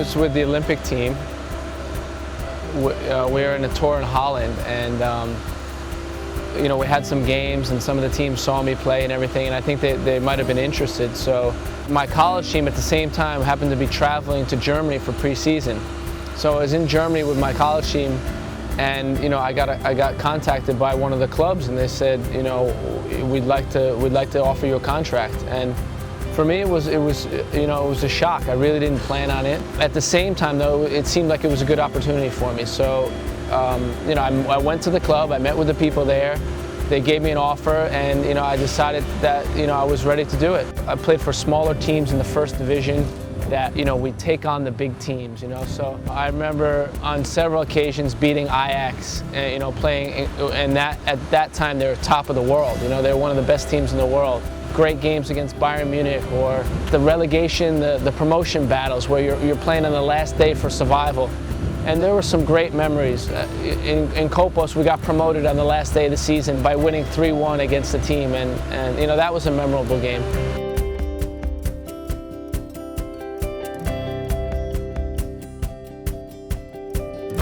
was with the Olympic team. We were in a tour in Holland, and we had some games, and some of the teams saw me play and everything, and I think they might have been interested. So my college team at the same time happened to be traveling to Germany for preseason. So I was in Germany with my college team, and I got contacted by one of the clubs, and they said, we'd like to offer you a contract. And for me, it was a shock. I really didn't plan on it. At the same time, though, it seemed like it was a good opportunity for me. So, I went to the club. I met with the people there. They gave me an offer, and I decided that I was ready to do it. I played for smaller teams in the first division that we take on the big teams. So I remember on several occasions beating Ajax, playing, and at that time they were top of the world. They were one of the best teams in the world. Great games against Bayern Munich, or the relegation, the promotion battles where you're playing on the last day for survival. And there were some great memories. In Kopos, we got promoted on the last day of the season by winning 3-1 against the team, and that was a memorable game.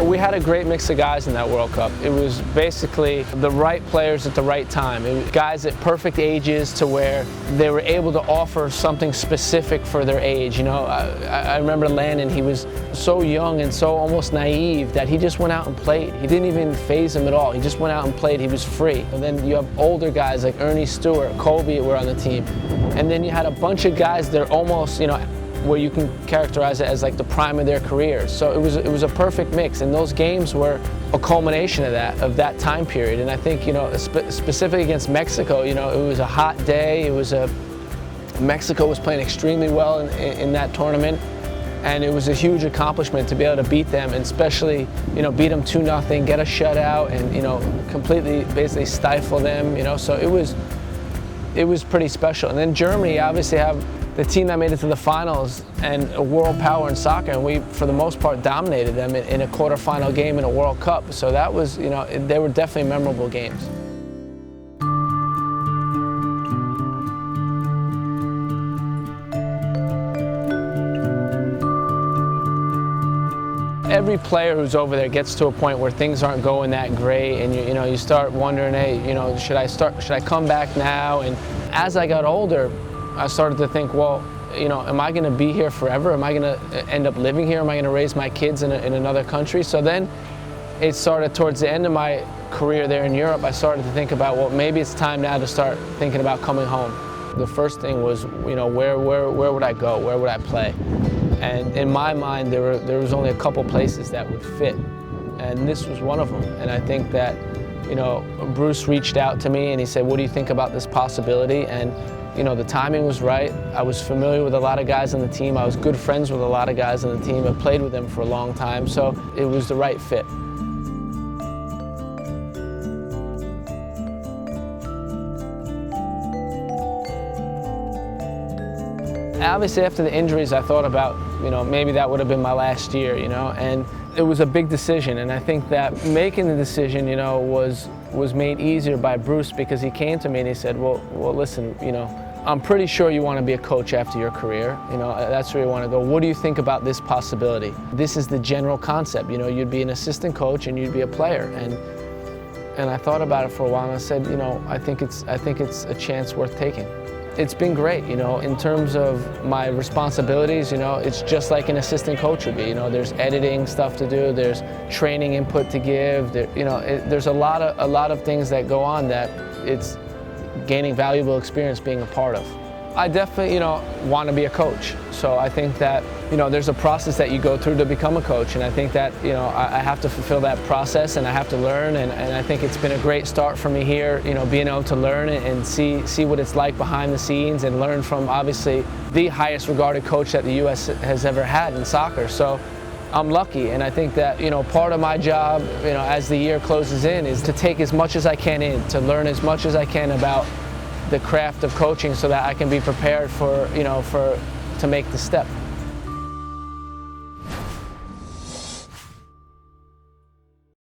We had a great mix of guys in that World Cup. It was basically the right players at the right time. It was guys at perfect ages to where they were able to offer something specific for their age. I remember Landon, he was so young and so almost naive that he just went out and played. He didn't even faze him at all. He just went out and played. He was free. And then you have older guys like Ernie Stewart, Colby were on the team. And then you had a bunch of guys that are almost, where you can characterize it as like the prime of their careers. So it was a perfect mix, and those games were a culmination of that time period. And I think specifically against Mexico, it was a hot day. Mexico was playing extremely well in that tournament, and it was a huge accomplishment to be able to beat them, and especially beat them 2-0, get a shutout, and completely basically stifle them. So it was pretty special. And then Germany obviously have the team that made it to the finals and a world power in soccer, and we, for the most part, dominated them in a quarterfinal game in a World Cup. So that was, they were definitely memorable games. Every player who's over there gets to a point where things aren't going that great, and you start wondering, hey, should I come back now? And as I got older, I started to think, well, am I going to be here forever? Am I going to end up living here? Am I going to raise my kids in another country? So then it started towards the end of my career there in Europe, I started to think about, well, maybe it's time now to start thinking about coming home. The first thing was, where would I go? Where would I play? And in my mind, there was only a couple places that would fit, and this was one of them. And I think that, Bruce reached out to me and he said, what do you think about this possibility? And the timing was right. I was familiar with a lot of guys on the team. I was good friends with a lot of guys on the team. I played with them for a long time, so it was the right fit. Obviously, after the injuries, I thought about, maybe that would have been my last year, and it was a big decision. And I think that making the decision, was made easier by Bruce, because he came to me and he said, well, listen, I'm pretty sure you want to be a coach after your career. That's where you want to go. What do you think about this possibility? This is the general concept. You'd be an assistant coach and you'd be a player. And I thought about it for a while, and I said, I think it's a chance worth taking. It's been great, in terms of my responsibilities, it's just like an assistant coach would be. There's editing stuff to do, there's training input to give, there's a lot of things that go on that it's gaining valuable experience being a part of. I definitely, want to be a coach. So I think that, there's a process that you go through to become a coach, and I think that, I have to fulfill that process, and I have to learn, and I think it's been a great start for me here, being able to learn and see what it's like behind the scenes, and learn from, obviously, the highest regarded coach that the U.S. has ever had in soccer. So I'm lucky, and I think that, part of my job, as the year closes in, is to take as much as I can in, to learn as much as I can about the craft of coaching, so that I can be prepared for, to make the step.